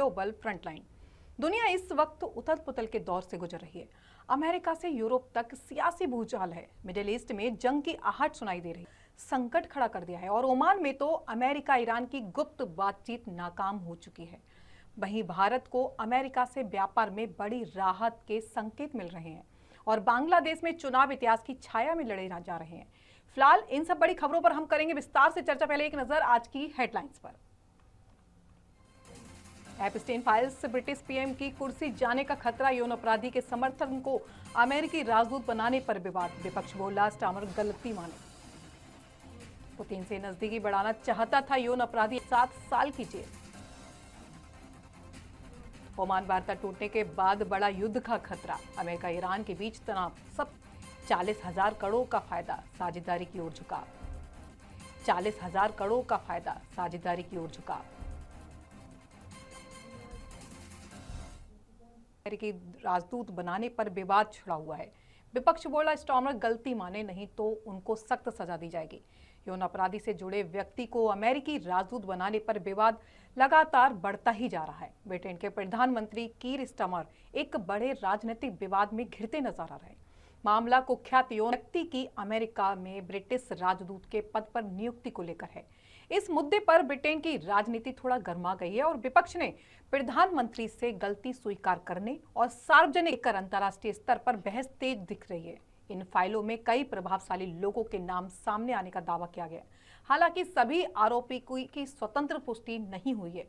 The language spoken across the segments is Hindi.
Global frontline. दुनिया इस वक्त उथल पुथल के दौर से गुजर रही है। अमेरिका से यूरोप तक सियासी भूचाल है। मिडिल ईस्ट में जंग की आहट सुनाई दे रही है, संकट खड़ा कर दिया है। और ओमान में तो अमेरिका ईरान की गुप्त बातचीत नाकाम हो चुकी है। वहीं भारत को अमेरिका से व्यापार में बड़ी राहत के संकेत मिल रहे हैं और बांग्लादेश में चुनाव इतिहास की छाया में लड़े जा रहे हैं। फिलहाल इन सब बड़ी खबरों पर हम करेंगे विस्तार से चर्चा। पहले एक नजर आज की हेडलाइंस पर। एपस्टीन फाइल्स से ब्रिटिश पीएम की कुर्सी जाने का खतरा, यौन अपराधी के समर्थन को अमेरिकी राजदूत बनाने पर विवाद। विपक्ष बोला स्टामर गलती माने। पुतिन से नजदीकी बढ़ाना चाहता था यौन अपराधी, 7 साल की जेल। ओमान वार्ता टूटने के बाद बड़ा युद्ध का खतरा, अमेरिका ईरान के बीच तनाव। सब 40,000 करोड़ का फायदा, साझेदारी की ओर झुकाव। 40,000 करोड़ का फायदा, साझेदारी की ओर झुकाव। अमेरिकी राजदूत बनाने पर विवाद छिड़ा हुआ है। विपक्ष बोला स्टॉर्मर गलती माने, नहीं तो उनको सख्त सजा दी जाएगी। यौन अपराधी से जुड़े व्यक्ति को अमेरिकी राजदूत बनाने पर विवाद लगातार बढ़ता ही जा रहा है। ब्रिटेन के प्रधानमंत्री कीर स्टार्मर एक बड़े राजनीतिक विवाद में घिरते नजर आ रहे हैं। मामला कुख्यात यौन व्यक्ति की अमेरिका में ब्रिटिश राजदूत के पद पर नियुक्ति को लेकर है। इस मुद्दे पर ब्रिटेन की राजनीति थोड़ा गर्मा गई है और विपक्ष ने प्रधानमंत्री से गलती स्वीकार करने और सार्वजनिक कर अंतर्राष्ट्रीय स्तर पर बहस तेज दिख रही है। इन फाइलों में कई प्रभावशाली लोगों के नाम सामने आने का दावा किया गया, हालांकि सभी आरोपी की स्वतंत्र पुष्टि नहीं हुई है।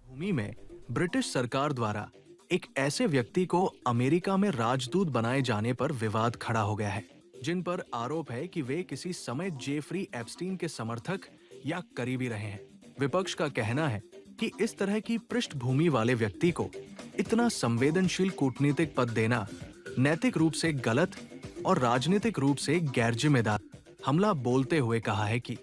भूमि में ब्रिटिश सरकार द्वारा एक ऐसे व्यक्ति को अमेरिका में राजदूत बनाए जाने पर विवाद खड़ा हो गया है, जिन पर आरोप है कि वे किसी समय जेफरी एप्स्टीन के समर्थक या करीबी रहे हैं। विपक्ष का कहना है कि इस तरह की पृष्ठभूमि वाले व्यक्ति को इतना संवेदनशील कूटनीतिक पद देना नैतिक रूप से गलत और राजनीतिक रूप से गैर जिम्मेदार। हमला बोलते हुए कहा है कि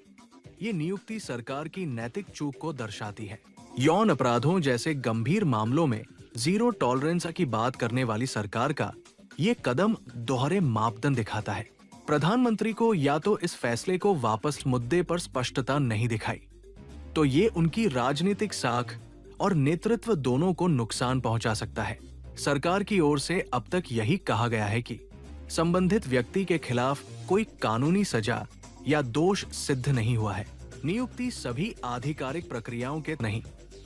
ये नियुक्ति सरकार की नैतिक चूक को दर्शाती है। यौन अपराधों जैसे गंभीर मामलों में जीरो टॉलरेंस की बात करने वाली सरकार का ये कदम दोहरे मापदंड दिखाता है। प्रधानमंत्री को या तो इस फैसले को वापस मुद्दे पर स्पष्टता नहीं दिखाई, तो ये उनकी राजनीतिक साख और नेतृत्व दोनों को नुकसान पहुंचा सकता है। सरकार की ओर से अब तक यही कहा गया है कि संबंधित व्यक्ति के खिलाफ कोई कानूनी सजा या दोष सिद्ध नहीं हुआ है। नियुक्ति सभी आधिकारिक प्रक्रियाओं के नहीं।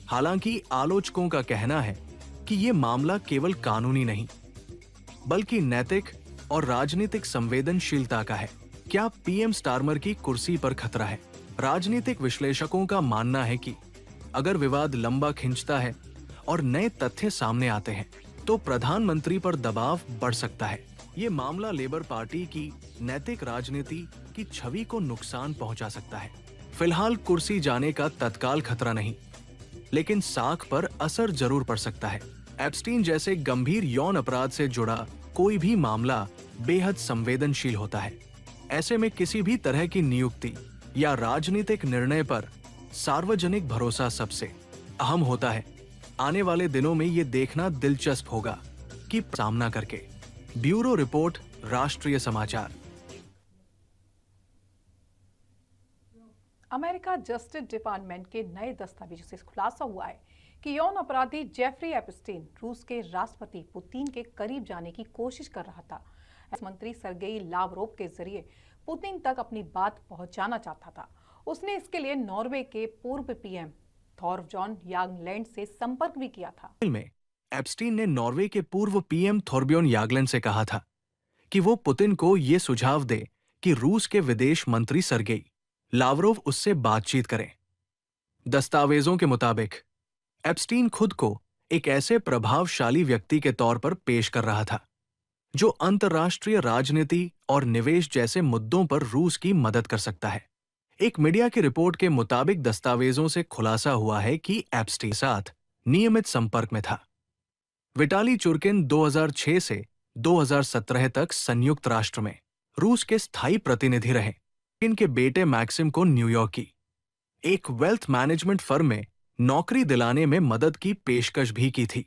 हालांकि आलोचकों का कहना है कि ये मामला केवल कानूनी नहीं बल्कि नैतिक और राजनीतिक संवेदनशीलता का है। क्या पीएम स्टार्मर की कुर्सी पर खतरा है? राजनीतिक विश्लेषकों का मानना है कि अगर विवाद लंबा खिंचता है और नए तथ्य सामने आते हैं तो प्रधानमंत्री पर दबाव बढ़ सकता है। ये मामला लेबर पार्टी की नैतिक राजनीति की छवि को नुकसान पहुंचा सकता है। फिलहाल कुर्सी जाने का तत्काल खतरा नहीं, लेकिन साख पर असर जरूर पड़ सकता है। एप्स्टीन जैसे गंभीर यौन अपराध से जुड़ा कोई भी मामला बेहद संवेदनशील होता है। ऐसे में किसी भी तरह की नियुक्ति या राजनीतिक निर्णय पर सार्वजनिक भरोसा सबसे अहम होता है। आने वाले दिनों में ये देखना दिलचस्प होगा कि सामना करके। ब्यूरो रिपोर्ट, राष्ट्रीय समाचार। अमेरिका जस्टिस डिपार्टमेंट के नए दस्तावेजों से खुलासा हुआ है कि यौन अपराधी जेफरी एप्स्टीन रूस के राष्ट्रपति पुतिन के करीब जाने की कोशिश कर रहा था। मंत्री सर्गेई लावरोव के जरिए पुतिन तक अपनी बात पहुंचाना चाहता था। उसने इसके लिए नॉर्वे के पूर्व पीएम थॉरबjørn यागलैंड से संपर्क भी किया था। में एप्स्टीन ने नॉर्वे के पूर्व पीएम थॉरबjørn यागलैंड से कहा था कि वो पुतिन को ये सुझाव दे कि रूस के विदेश मंत्री सर्गेई लावरोव उससे बातचीत करें। दस्तावेजों के मुताबिक एप्स्टीन खुद को एक ऐसे प्रभावशाली व्यक्ति के तौर पर पेश कर रहा था जो अंतर्राष्ट्रीय राजनीति और निवेश जैसे मुद्दों पर रूस की मदद कर सकता है। एक मीडिया की रिपोर्ट के मुताबिक दस्तावेजों से खुलासा हुआ है कि एप्स्टीन के साथ नियमित संपर्क में था। विटाली चुर्किन 2006 से 2017 तक संयुक्त राष्ट्र में रूस के स्थायी प्रतिनिधि रहे। इनके बेटे मैक्सिम को न्यूयॉर्क की एक वेल्थ मैनेजमेंट फर्म में नौकरी दिलाने में मदद की पेशकश भी की थी।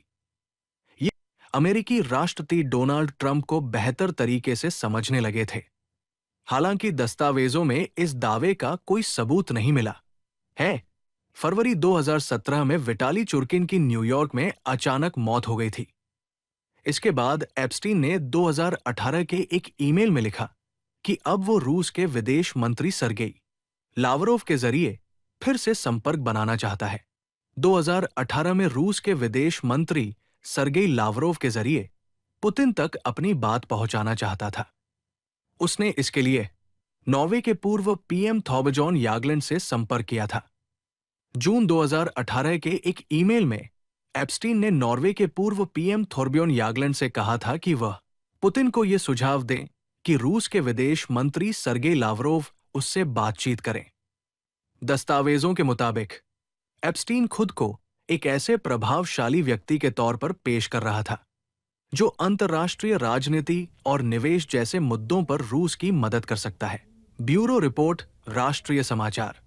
ये अमेरिकी राष्ट्रपति डोनाल्ड ट्रंप को बेहतर तरीके से समझने लगे थे। हालांकि दस्तावेजों में इस दावे का कोई सबूत नहीं मिला है फरवरी 2017 में विटाली चुर्किन की न्यूयॉर्क में अचानक मौत हो गई थी। इसके बाद एप्स्टीन ने 2018 के एक ईमेल में लिखा कि अब वो रूस के विदेश मंत्री सरगेई लावरोव के जरिए फिर से संपर्क बनाना चाहता है। 2018 में रूस के विदेश मंत्री सरगेई लावरोव के जरिए पुतिन तक अपनी बात पहुंचाना चाहता था। उसने इसके लिए नॉर्वे के पूर्व पीएम थॉर्बजॉन यागलैंड से संपर्क किया था। जून 2018 के एक ईमेल में एप्स्टीन ने नॉर्वे के पूर्व पीएम थोर्बियोन यागलैंड से कहा था कि वह पुतिन को यह सुझाव दें कि रूस के विदेश मंत्री सरगेई लावरोव उससे बातचीत करें। दस्तावेजों के मुताबिक एप्स्टीन खुद को एक ऐसे प्रभावशाली व्यक्ति के तौर पर पेश कर रहा था जो अंतर्राष्ट्रीय राजनीति और निवेश जैसे मुद्दों पर रूस की मदद कर सकता है। ब्यूरो रिपोर्ट, राष्ट्रीय समाचार।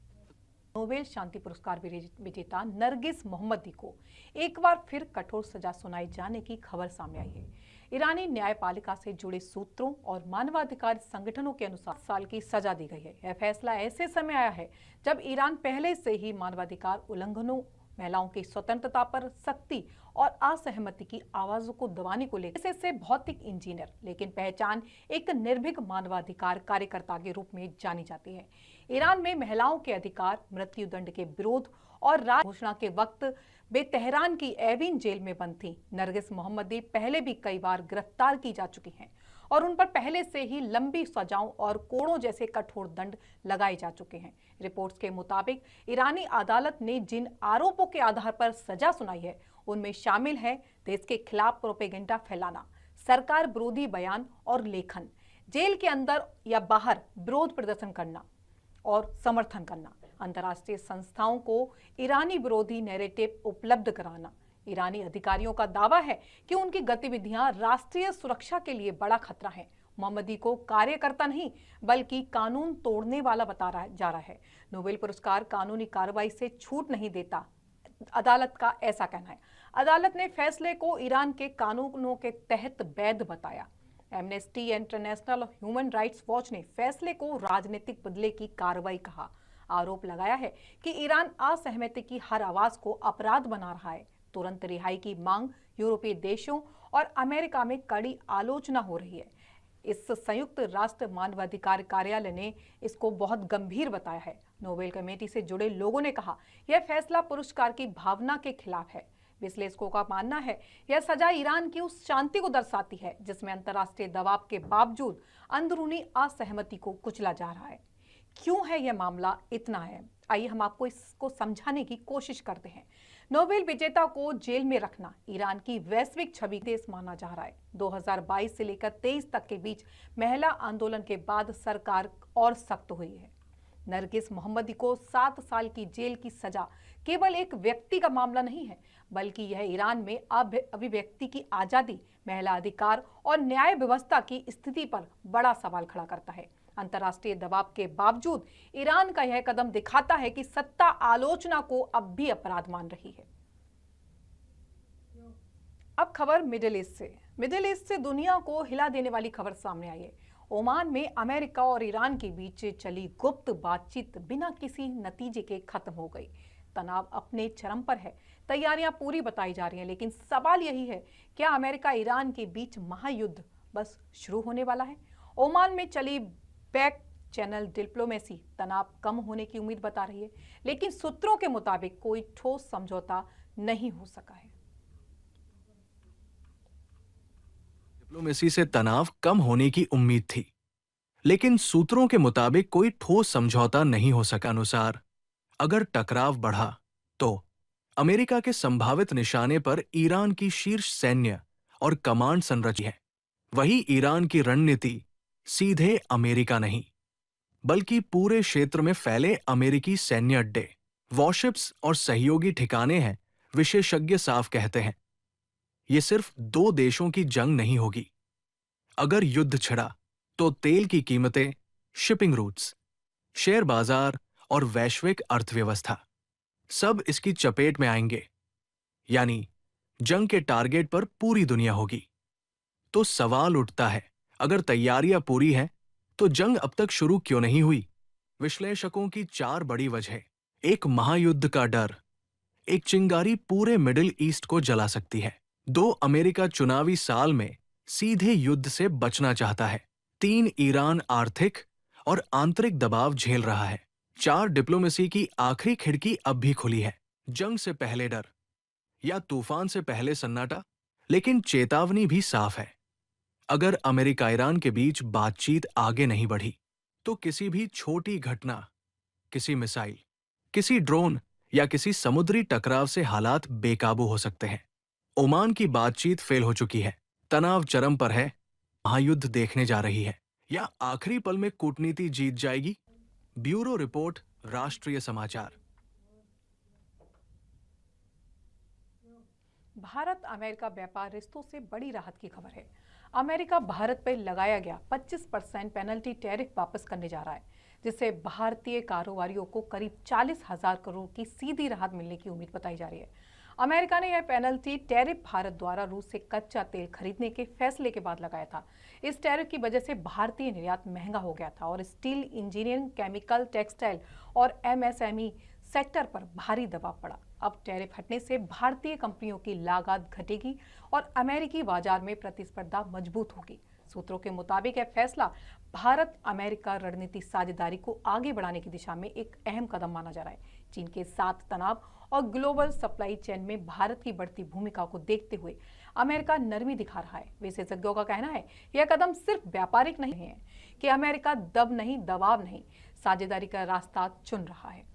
नोबेल शांति पुरस्कार विजेता नरगिस मोहम्मदी को एक बार फिर कठोर सजा सुनाए जाने की खबर सामने आई है। ईरानी न्यायपालिका से जुड़े सूत्रों और मानवाधिकार संगठनों के अनुसार 7 साल की सजा दी गई है। यह फैसला ऐसे समय आया है जब ईरान पहले से ही मानवाधिकार उल्लंघनों, महिलाओं की स्वतंत्रता पर सख्ती और असहमति की आवाजों को दबाने को लेकर से भौतिक इंजीनियर लेकिन पहचान एक निर्भीक मानवाधिकार कार्यकर्ता के रूप में जानी जाती है। ईरान में महिलाओं के अधिकार, मृत्युदंड के विरोध और राज घोषणा के वक्त वे तेहरान की एविन जेल में बंद थी। नरगिस मोहम्मदी पहले भी कई बार गिरफ्तार की जा चुकी हैं और उन पर पहले से ही लंबी सजाओं और कोड़ों जैसे कठोर दंड लगाए जा चुके हैं। रिपोर्ट्स के मुताबिक ईरानी अदालत ने जिन आरोपों के आधार पर सजा सुनाई है उनमें शामिल है देश के खिलाफ प्रोपेगेंडा फैलाना, सरकार विरोधी बयान और लेखन, जेल के अंदर या बाहर विरोध प्रदर्शन करना और समर्थन करना, अंतर्राष्ट्रीय संस्थाओं को ईरानी विरोधी नैरेटिव उपलब्ध कराना। ईरानी अधिकारियों का दावा है कि उनकी गतिविधियां राष्ट्रीय सुरक्षा के लिए बड़ा खतरा है। मोहम्मदी को कार्यकर्ता नहीं बल्कि कानून तोड़ने वाला जा रहा है। नोबेल पुरस्कार कानूनी कार्रवाई से छूट नहीं देता, अदालत का ऐसा कहना है। अदालत ने फैसले को ईरान के कानूनों के तहत वैध बताया। एमनेस्टी इंटरनेशनल और ह्यूमन राइट्स वॉच ने फैसले को राजनीतिक बदले की कार्रवाई कहा। आरोप लगाया है कि ईरान असहमति की हर आवाज को अपराध बना रहा है। तुरंत रिहाई की मांग यूरोपीय देशों और अमेरिका में कड़ी आलोचना हो रही है। इस संयुक्त राष्ट्र मानवाधिकार कार्यालय ने इसको बहुत गंभीर बताया है। नोबेल कमेटी से जुड़े लोगों ने कहा यह फैसला पुरस्कार की भावना के खिलाफ है। विश्लेषकों का मानना है यह सजा ईरान की उस शांति को दर्शाती है जिसमें अंतर्राष्ट्रीय दबाव के बावजूद अंदरूनी असहमति को कुचला जा रहा है। क्यों है यह मामला इतना है, आइए हम आपको इसको समझाने की कोशिश करते हैं। नोबेल विजेता को जेल में रखना ईरान की वैश्विक छवि देश माना जा रहा है। 2022 से लेकर 23 तक के बीच महिला आंदोलन के बाद सरकार और सख्त हुई है। नरगिस मोहम्मदी को 7 साल की जेल की सजा केवल एक व्यक्ति का मामला नहीं है, बल्कि यह ईरान में अभिव्यक्ति की आजादी, महिला अधिकार और न्याय व्यवस्था की स्थिति पर बड़ा सवाल खड़ा करता है। अंतर्राष्ट्रीय दबाव के बावजूद ईरान का यह कदम दिखाता है कि सत्ता आलोचना को अब भी अपराध मान रही है। अब खबर मिडिल ईस्ट से। मिडिल ईस्ट से दुनिया को हिला देने वाली खबर सामने आई है। ओमान में अमेरिका और ईरान के बीच चली गुप्त बातचीत बिना किसी नतीजे के खत्म हो गई। तनाव अपने चरम पर है, तैयारियां पूरी बताई जा रही हैं, लेकिन सवाल यही है, क्या अमेरिका ईरान के बीच महायुद्ध बस शुरू होने वाला है? ओमान में चली बैक चैनल डिप्लोमेसी तनाव कम होने की उम्मीद बता रही है, लेकिन सूत्रों के मुताबिक कोई ठोस समझौता नहीं हो सका है। डिप्लोमेसी से तनाव कम होने की उम्मीद थी, लेकिन सूत्रों के मुताबिक कोई ठोस समझौता नहीं हो सका। अनुसार अगर टकराव बढ़ा तो अमेरिका के संभावित निशाने पर ईरान की शीर्ष सैन्य और कमांड संरचना है। वही ईरान की रणनीति सीधे अमेरिका नहीं, बल्कि पूरे क्षेत्र में फैले अमेरिकी सैन्य अड्डे, वॉरशिप्स और सहयोगी ठिकाने हैं। विशेषज्ञ साफ कहते हैं ये सिर्फ 2 देशों की जंग नहीं होगी। अगर युद्ध छिड़ा तो तेल की कीमतें, शिपिंग रूट्स, शेयर बाजार और वैश्विक अर्थव्यवस्था सब इसकी चपेट में आएंगे। यानी जंग के टारगेट पर पूरी दुनिया होगी। तो सवाल उठता है, अगर तैयारियां पूरी हैं तो जंग अब तक शुरू क्यों नहीं हुई? विश्लेषकों की 4 बड़ी वजह एक महायुद्ध का डर, एक चिंगारी पूरे मिडिल ईस्ट को जला सकती है। 2 अमेरिका चुनावी साल में सीधे युद्ध से बचना चाहता है। 3 ईरान आर्थिक और आंतरिक दबाव झेल रहा है। 4 डिप्लोमेसी की आखिरी खिड़की अब भी खुली है। जंग से पहले डर या तूफान से पहले सन्नाटा, लेकिन चेतावनी भी साफ है। अगर अमेरिका ईरान के बीच बातचीत आगे नहीं बढ़ी तो किसी भी छोटी घटना, किसी मिसाइल, किसी ड्रोन या किसी समुद्री टकराव से हालात बेकाबू हो सकते हैं। ओमान की बातचीत फेल हो चुकी है, तनाव चरम पर है, महायुद्ध देखने जा रही है, या आखिरी पल में कूटनीति जीत जाएगी? ब्यूरो रिपोर्ट, राष्ट्रीय समाचार। भारत अमेरिका व्यापार रिश्तों से बड़ी राहत की खबर है। अमेरिका भारत पर लगाया गया 25% पेनल्टी टैरिफ वापस करने जा रहा है, जिससे भारतीय कारोबारियों को करीब 40,000 करोड़ की सीधी राहत मिलने की उम्मीद बताई जा रही है। अमेरिका ने यह पेनल्टी टैरिफ भारत द्वारा रूस से कच्चा तेल खरीदने के फैसले के बाद लगाया था। इस टैरिफ की वजह से भारतीय निर्यात महंगा हो गया था और स्टील, इंजीनियरिंग, केमिकल, टेक्सटाइल और एमएसएमई सेक्टर पर भारी दबाव पड़ा। अब टैरिफ हटने से भारतीय कंपनियों की लागत घटेगी और अमेरिकी बाजार में प्रतिस्पर्धा मजबूत होगी। सूत्रों के मुताबिक यह फैसला भारत अमेरिका रणनीतिक साझेदारी को आगे बढ़ाने की दिशा में एक अहम कदम माना जा रहा है। चीन के साथ तनाव और ग्लोबल सप्लाई चेन में भारत की बढ़ती भूमिका को देखते हुए अमेरिका नरमी दिखा रहा है। विशेषज्ञों का कहना है यह कदम सिर्फ व्यापारिक नहीं है कि अमेरिका दबाव नहीं, साझेदारी का रास्ता चुन रहा है।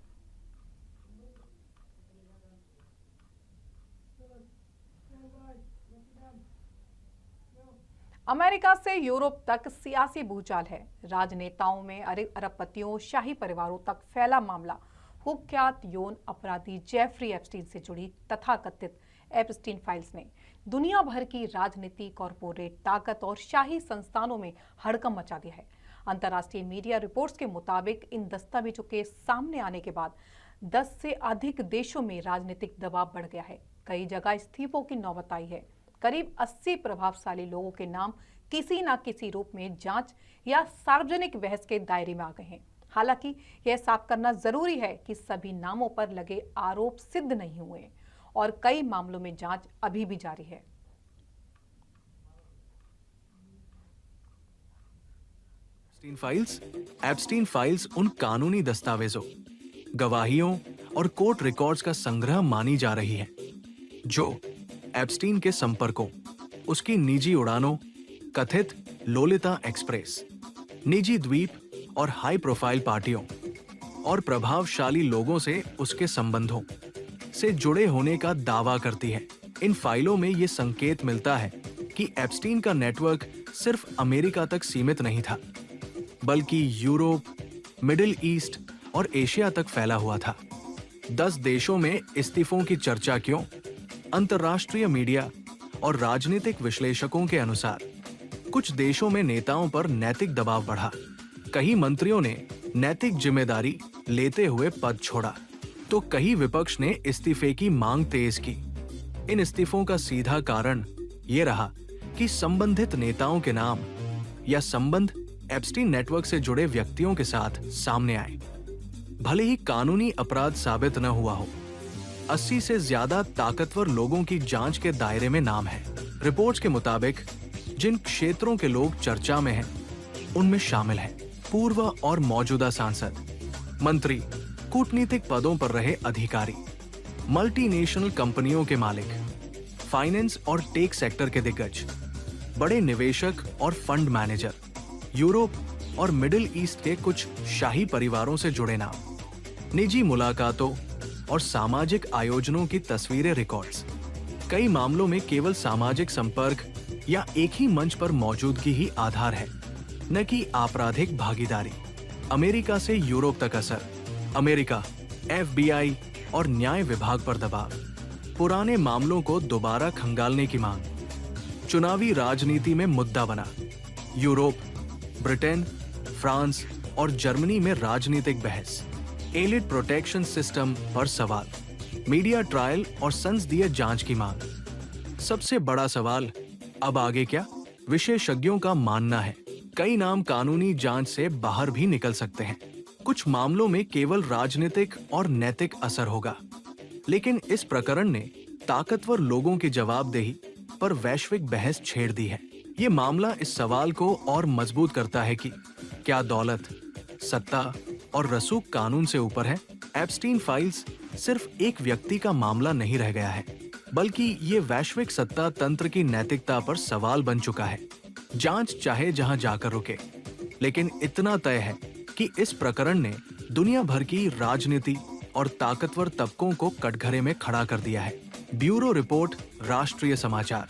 अमेरिका से यूरोप तक सियासी भूचाल है। राजनेताओं में अरबपतियों, शाही परिवारों तक फैला मामला कुख्यात यौन अपराधी जेफरी एप्स्टीन से जुड़ी तथाकथित एप्स्टीन फाइल्स ने दुनिया भर की राजनीति, कॉरपोरेट ताकत और शाही संस्थानों में हड़कंप मचा दिया है। अंतर्राष्ट्रीय मीडिया रिपोर्ट्स के मुताबिक इन दस्तावेजों के सामने आने के बाद 10 से अधिक देशों में राजनीतिक दबाव बढ़ गया है। कई जगह इस्तीफों की नौबत आई है। करीब 80 प्रभावशाली लोगों के नाम किसी न किसी रूप में जांच या सार्वजनिक बहस के दायरे में आ गए हैं। हालांकि यह साफ करना जरूरी है कि सभी नामों पर लगे आरोप सिद्ध नहीं हुए और कई मामलों में जांच अभी भी जारी है। एप्स्टीन फाइल्स उन कानूनी दस्तावेजों, गवाहियों और कोर्ट रिकॉर्ड्स का संग्रह मानी जा रही है जो एप्स्टीन के संपर्कों, उसकी निजी उड़ानों, कथित लोलिता एक्सप्रेस, निजी द्वीप और हाई प्रोफाइल पार्टियों और प्रभावशाली लोगों से उसके संबंधों से जुड़े होने का दावा करती है। इन फाइलों में ये संकेत मिलता है कि एप्स्टीन का नेटवर्क सिर्फ अमेरिका तक सीमित नहीं था, बल्कि यूरोप, मिडिल ईस्ट और एशिया तक फैला हुआ था। 10 देशों में इस्तीफों की चर्चा क्यों? अंतर्राष्ट्रीय मीडिया और राजनीतिक विश्लेषकों के अनुसार कुछ देशों में नेताओं पर नैतिक दबाव बढ़ा। कई मंत्रियों ने नैतिक जिम्मेदारी लेते हुए पद छोड़ा, तो कई विपक्ष ने इस्तीफे की मांग तेज की। इन इस्तीफों का सीधा कारण ये रहा कि संबंधित नेताओं के नाम या संबंध एप्स्टीन नेटवर्क से जुड़े व्यक्तियों के साथ सामने आए। भले ही कानूनी अपराध साबित न हुआ हो, 80 से ज्यादा ताकतवर लोगों की जांच के दायरे में नाम है। रिपोर्ट्स के मुताबिक जिन क्षेत्रों के लोग चर्चा में हैं, उनमें शामिल हैं पूर्व और मौजूदा सांसद, मंत्री, कूटनीतिक पदों पर रहे अधिकारी, मल्टीनेशनल कंपनियों के मालिक, फाइनेंस और टेक सेक्टर के दिग्गज, बड़े निवेशक और फंड मैनेजर, यूरोप और मिडिल ईस्ट के कुछ शाही परिवारों से जुड़े नाम, निजी मुलाकातों और सामाजिक आयोजनों की तस्वीरें, रिकॉर्ड्स। कई मामलों में केवल सामाजिक संपर्क या एक ही मंच पर मौजूदगी ही आधार है, न कि आपराधिक भागीदारी। अमेरिका से यूरोप तक असर, अमेरिका, FBI और न्याय विभाग पर दबाव, पुराने मामलों को दोबारा खंगालने की मांग, चुनावी राजनीति में मुद्दा बना। यूरोप, ब्रिटेन, फ्रांस और जर्मनी में राजनीतिक बहस, एलिट प्रोटेक्शन सिस्टम पर सवाल, मीडिया ट्रायल और संसदीय जांच की मांग। सबसे बड़ा सवाल, अब आगे क्या? विशेषज्ञों का मानना है कई नाम कानूनी जांच से बाहर भी निकल सकते हैं। कुछ मामलों में केवल राजनीतिक और नैतिक असर होगा, लेकिन इस प्रकरण ने ताकतवर लोगों की जवाबदेही पर वैश्विक बहस छेड़ दी है। ये मामला इस सवाल को और मजबूत करता है कि क्या दौलत, सत्ता और रसूख कानून से ऊपर है। एप्स्टीन फाइल्स सिर्फ एक व्यक्ति का मामला नहीं रह गया है, बल्कि ये वैश्विक सत्ता तंत्र की नैतिकता पर सवाल बन चुका है। जांच चाहे जहां जाकर रुके, लेकिन इतना तय है कि इस प्रकरण ने दुनिया भर की राजनीति और ताकतवर तबकों को कटघरे में खड़ा कर दिया है। ब्यूरो रिपोर्ट, राष्ट्रीय समाचार।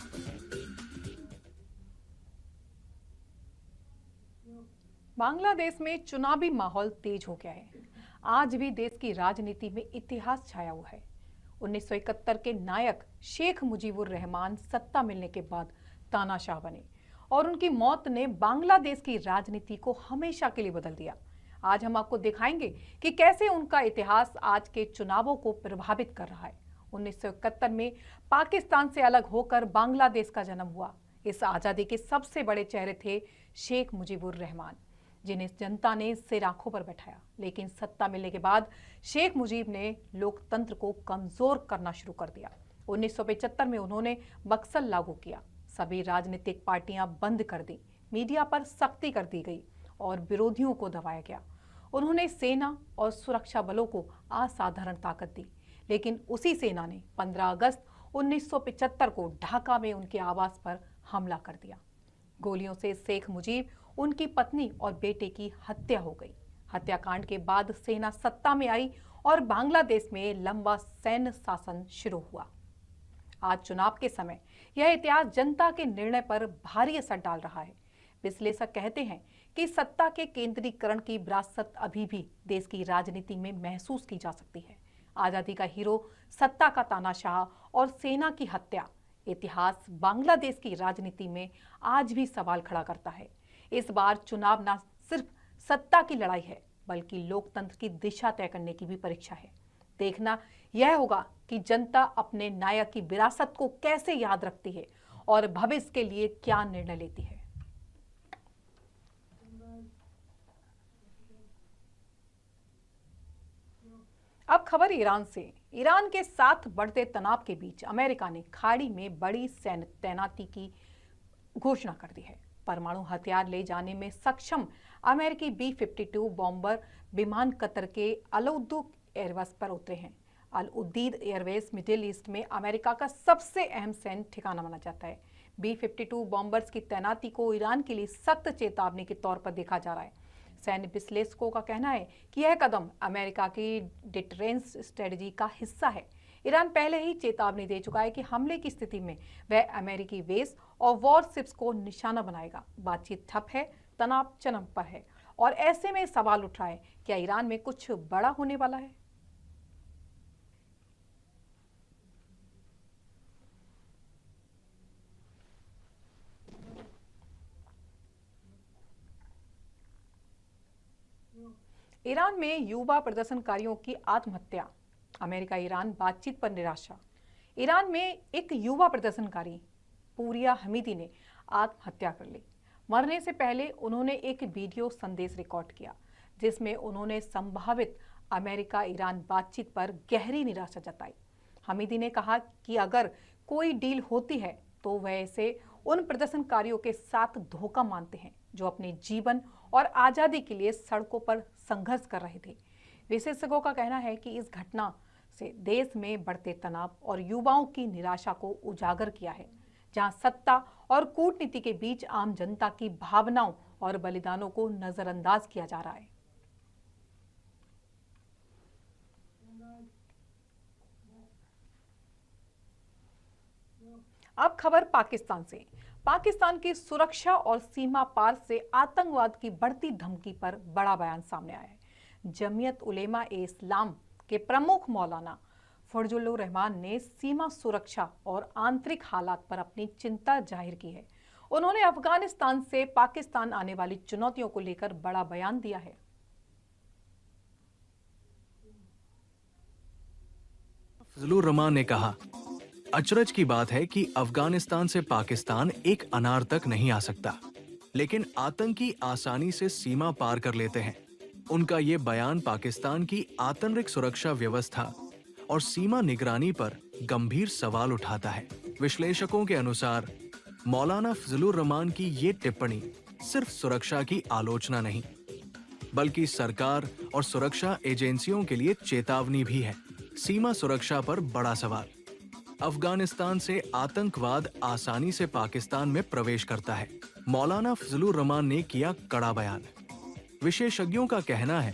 बांग्लादेश में चुनावी माहौल तेज हो गया है। आज भी देश की राजनीति में इतिहास छाया हुआ है। 1971 के नायक शेख मुजीबुर रहमान सत्ता मिलने के बाद तानाशाह बने और उनकी मौत ने बांग्लादेश की राजनीति को हमेशा के लिए बदल दिया। आज हम आपको दिखाएंगे कि कैसे उनका इतिहास आज के चुनावों को प्रभावित कर रहा है। 1971 में पाकिस्तान से अलग होकर बांग्लादेश का जन्म हुआ। इस आजादी के सबसे बड़े चेहरे थे शेख मुजीबुर रहमान, जिन्हें जनता ने सिर आंखों पर बैठाया। लेकिन सत्ता मिलने के बाद शेख मुजीब ने लोकतंत्र को कमजोर करना शुरू कर दिया। 1975 में उन्होंने बक्सल लागू किया, सभी राजनीतिक पार्टियां बंद कर दी, मीडिया पर सख्ती कर दी गई और विरोधियों को दबाया गया। उन्होंने सेना और सुरक्षा बलों को असाधारण ताकत दी, लेकिन उसी सेना ने 15 अगस्त 1975 को ढाका में उनके आवास पर हमला कर दिया। गोलियों से शेख मुजीब, उनकी पत्नी और बेटे की हत्या हो गई। हत्याकांड के बाद सेना सत्ता में आई और बांग्लादेश में लंबा सैन्य शासन शुरू हुआ। आज चुनाव के समय यह इतिहास जनता के निर्णय पर भारी असर डाल रहा है। विश्लेषक कहते हैं कि सत्ता के केंद्रीकरण की विरासत अभी भी देश की राजनीति में महसूस की जा सकती है। आजादी का हीरो, सत्ता का तानाशाह और सेना की हत्या, इतिहास बांग्लादेश की राजनीति में आज भी सवाल खड़ा करता है। इस बार चुनाव न सिर्फ सत्ता की लड़ाई है, बल्कि लोकतंत्र की दिशा तय करने की भी परीक्षा है। देखना यह होगा कि जनता अपने नायक की विरासत को कैसे याद रखती है और भविष्य के लिए क्या निर्णय लेती है। अब खबर ईरान से। ईरान के साथ बढ़ते तनाव के बीच अमेरिका ने खाड़ी में बड़ी सैन्य तैनाती की घोषणा कर दी है। परमाणु हथियार ले जाने में सक्षम अमेरिकी B-52 बॉम्बर विमान कतर के अल-उद्द एयरबेस पर उतरे हैं। अल-उद्द एयरबेस मिडिल ईस्ट में अमेरिका का सबसे अहम सैन्य ठिकाना माना जाता है। B-52 बॉम्बर्स की तैनाती को ईरान के लिए सख्त चेतावनी के तौर पर देखा जा रहा है। सैन्य विश्लेषकों का कहना है कि यह कदम अमेरिका की डिटरेंस स्ट्रेटजी का हिस्सा है। ईरान पहले ही चेतावनी दे चुका है कि हमले की स्थिति में वह अमेरिकी बेस और वॉरशिप्स को निशाना बनाएगा। बातचीत ठप है, तनाव चरम पर है और ऐसे में सवाल उठ रहा है, क्या ईरान में कुछ बड़ा होने वाला है? ईरान में युवा प्रदर्शनकारियों की आत्महत्या, अमेरिका ईरान बातचीत पर निराशा। ईरान में एक युवा प्रदर्शनकारी पूरिया हमीदी ने आत्महत्या कर ली। मरने से पहले उन्होंने एक वीडियो संदेश रिकॉर्ड किया, जिसमें उन्होंने संभावित अमेरिका ईरान बातचीत पर गहरी निराशा जताई। हमीदी ने कहा कि अगर कोई डील होती है तो वह इसे उन प्रदर्शनकारियों के साथ धोखा मानते हैं जो अपने जीवन और आज़ादी के लिए सड़कों पर संघर्ष कर रहे थे। विशेषज्ञों का कहना है कि इस घटना से देश में बढ़ते तनाव और युवाओं की निराशा को उजागर किया है, जहां सत्ता और कूटनीति के बीच आम जनता की भावनाओं और बलिदानों को नजरअंदाज किया जा रहा है। अब खबर पाकिस्तान से। पाकिस्तान की सुरक्षा और सीमा पार से आतंकवाद की बढ़ती धमकी पर बड़ा बयान सामने आया है। जमीयत उलेमा ए इस्लाम के प्रमुख मौलाना फजलुर रहमान ने सीमा सुरक्षा और आंतरिक हालात पर अपनी चिंता जाहिर की है। उन्होंने अफगानिस्तान से पाकिस्तान आने वाली चुनौतियों को लेकर बड़ा बयान दिया है। फजलुर रहमान ने कहा, अचरज की बात है कि अफगानिस्तान से पाकिस्तान एक अनार तक नहीं आ सकता, लेकिन आतंकी आसानी से सीमा पार कर लेते हैं। उनका ये बयान पाकिस्तान की आंतरिक सुरक्षा व्यवस्था और सीमा निगरानी पर गंभीर सवाल उठाता है। विश्लेषकों के अनुसार मौलाना फजलुर रहमान की ये टिप्पणी सिर्फ सुरक्षा की आलोचना नहीं, बल्कि सरकार और सुरक्षा एजेंसियों के लिए चेतावनी भी है। सीमा सुरक्षा पर बड़ा सवाल। अफगानिस्तान से आतंकवाद आसानी से पाकिस्तान में प्रवेश करता है। मौलाना फजलुर रहमान ने किया कड़ा बयान। विशेषज्ञों का कहना है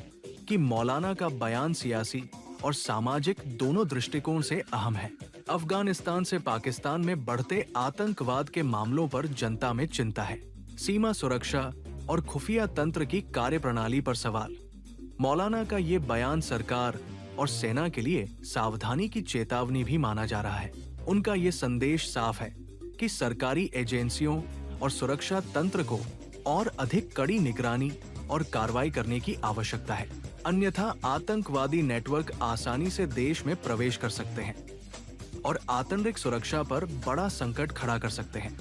कि मौलाना का बयान सियासी और सामाजिक दोनों दृष्टिकोण से अहम है। अफगानिस्तान से पाकिस्तान में बढ़ते आतंकवाद के मामलों पर जनता में चिंता है। सीमा सुरक्षा और खुफिया तंत्र की कार्यप्रणाली पर सवाल। मौलाना का ये बयान सरकार और सेना के लिए सावधानी की चेतावनी भी माना जा रहा है। उनका ये संदेश साफ है कि सरकारी एजेंसियों और सुरक्षा तंत्र को और अधिक कड़ी निगरानी और कार्रवाई करने की आवश्यकता है, अन्यथा आतंकवादी नेटवर्क आसानी से देश में प्रवेश कर सकते हैं और आंतरिक सुरक्षा पर बड़ा संकट खड़ा कर सकते हैं।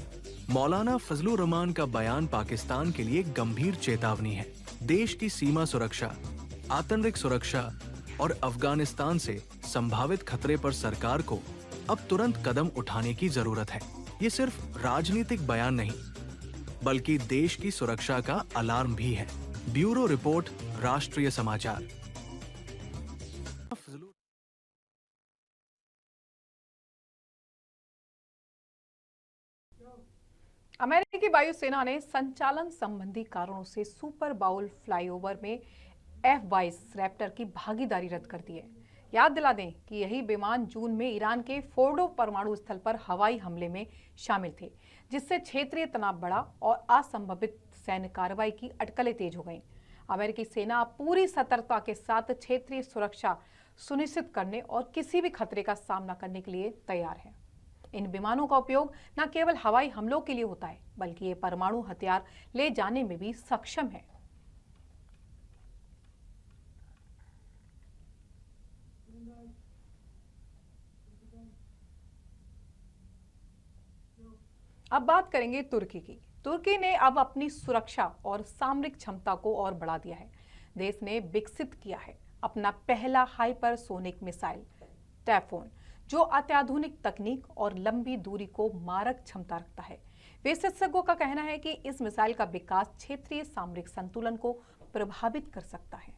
मौलाना फजलुर रहमान का बयान पाकिस्तान के लिए गंभीर चेतावनी है। देश की सीमा सुरक्षा, आंतरिक सुरक्षा और अफगानिस्तान से संभावित खतरे पर सरकार को अब तुरंत कदम उठाने की जरूरत है। ये सिर्फ राजनीतिक बयान नहीं, बल्कि देश की सुरक्षा का अलार्म भी है। ब्यूरो रिपोर्ट, राष्ट्रीय समाचार। अमेरिकी वायुसेना ने संचालन संबंधी कारणों से सुपर बाउल फ्लाईओवर में F-22 रैप्टर की भागीदारी रद्द कर दी है। याद दिला दें कि यही विमान जून में ईरान के फोर्डो परमाणु स्थल पर हवाई हमले में शामिल थे, जिससे क्षेत्रीय तनाव बढ़ा और असंभावित सैन्य कार्रवाई की अटकलें तेज हो गईं। अमेरिकी सेना पूरी सतर्कता के साथ क्षेत्रीय सुरक्षा सुनिश्चित करने और किसी भी खतरे का सामना करने के लिए तैयार है। इन विमानों का उपयोग न केवल हवाई हमलों के लिए होता है, बल्कि ये परमाणु हथियार ले जाने में भी सक्षम है। अब बात करेंगे तुर्की की। तुर्की ने अब अपनी सुरक्षा और सामरिक क्षमता को और बढ़ा दिया है। देश ने विकसित किया है अपना पहला हाइपरसोनिक मिसाइल टाइफून, जो अत्याधुनिक तकनीक और लंबी दूरी को मारक क्षमता रखता है। विशेषज्ञों का कहना है कि इस मिसाइल का विकास क्षेत्रीय सामरिक संतुलन को प्रभावित कर सकता है।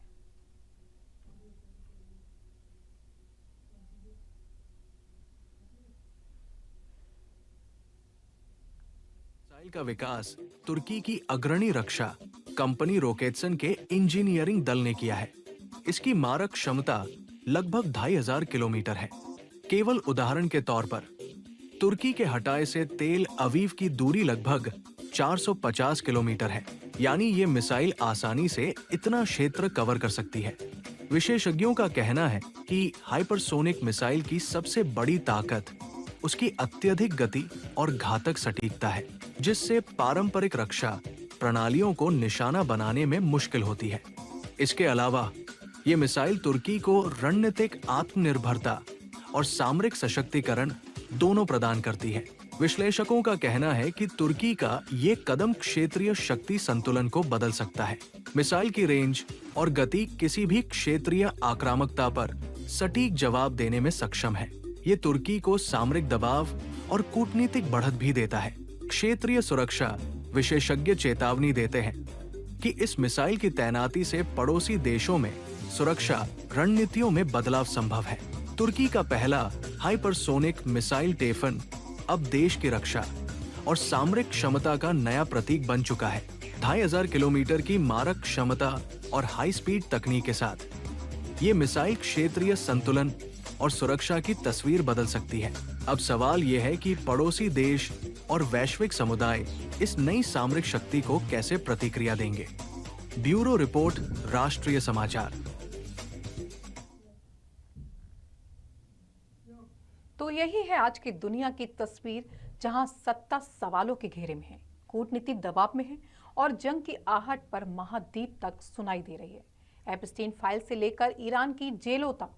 मिसाइल का विकास तुर्की की अग्रणी रक्षा कंपनी रोकेत्सन के इंजीनियरिंग दल ने किया है। इसकी मारक क्षमता लगभग 2500 किलोमीटर है। केवल उदाहरण के तौर पर, तुर्की के हटाए से तेल अवीव की दूरी लगभग 450 किलोमीटर है, यानी ये मिसाइल आसानी से इतना क्षेत्र कवर कर सकती है। विशेषज्ञों का कहना है कि हाइपरसोनिक मिसाइल की सबसे बड़ी ताकत उसकी अत्यधिक गति और घातक सटीकता है, जिससे पारंपरिक रक्षा प्रणालियों को निशाना बनाने में मुश्किल होती है। इसके अलावा ये मिसाइल तुर्की को रणनीतिक आत्मनिर्भरता और सामरिक सशक्तिकरण दोनों प्रदान करती है। विश्लेषकों का कहना है कि तुर्की का ये कदम क्षेत्रीय शक्ति संतुलन को बदल सकता है। मिसाइल की रेंज और गति किसी भी क्षेत्रीय आक्रामकता पर सटीक जवाब देने में सक्षम है। ये तुर्की को सामरिक दबाव और कूटनीतिक बढ़त भी देता है। क्षेत्रीय सुरक्षा विशेषज्ञ चेतावनी देते हैं कि इस मिसाइल की तैनाती से पड़ोसी देशों में सुरक्षा रणनीतियों में बदलाव संभव है। तुर्की का पहला हाइपरसोनिक मिसाइल टाइफून अब देश की रक्षा और सामरिक क्षमता का नया प्रतीक बन चुका है। 2500 किलोमीटर की मारक क्षमता और हाई स्पीड तकनीक के साथ ये मिसाइल क्षेत्रीय संतुलन और सुरक्षा की तस्वीर बदल सकती है। अब सवाल ये है कि पड़ोसी देश और वैश्विक समुदाय इस नई सामरिक शक्ति को कैसे प्रतिक्रिया देंगे। ब्यूरो रिपोर्ट, राष्ट्रीय समाचार। तो यही है आज की दुनिया की तस्वीर, जहां सत्ता सवालों के घेरे में है, कूटनीति दबाव में है और जंग की आहट पर महाद्वीप तक सुनाई दे रही है। एप्स्टीन फाइल से लेकर ईरान की जेलों तक,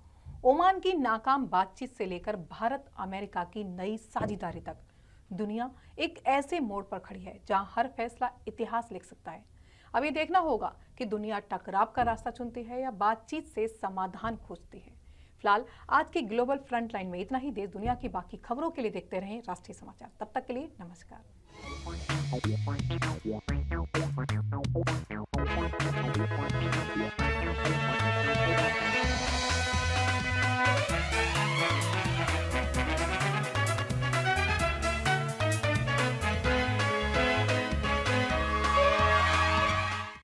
ओमान की नाकाम बातचीत से लेकर भारत अमेरिका की नई साझेदारी तक, दुनिया एक ऐसे मोड़ पर खड़ी है जहां हर फैसला इतिहास लिख सकता है। अब ये देखना होगा कि दुनिया टकराव का रास्ता चुनती है या बातचीत से समाधान खोजती है। फिलहाल आज की ग्लोबल फ्रंटलाइन में इतना ही। देश दुनिया की बाकी खबरों के लिए देखते रहें राष्ट्रीय समाचार। तब तक के लिए नमस्कार।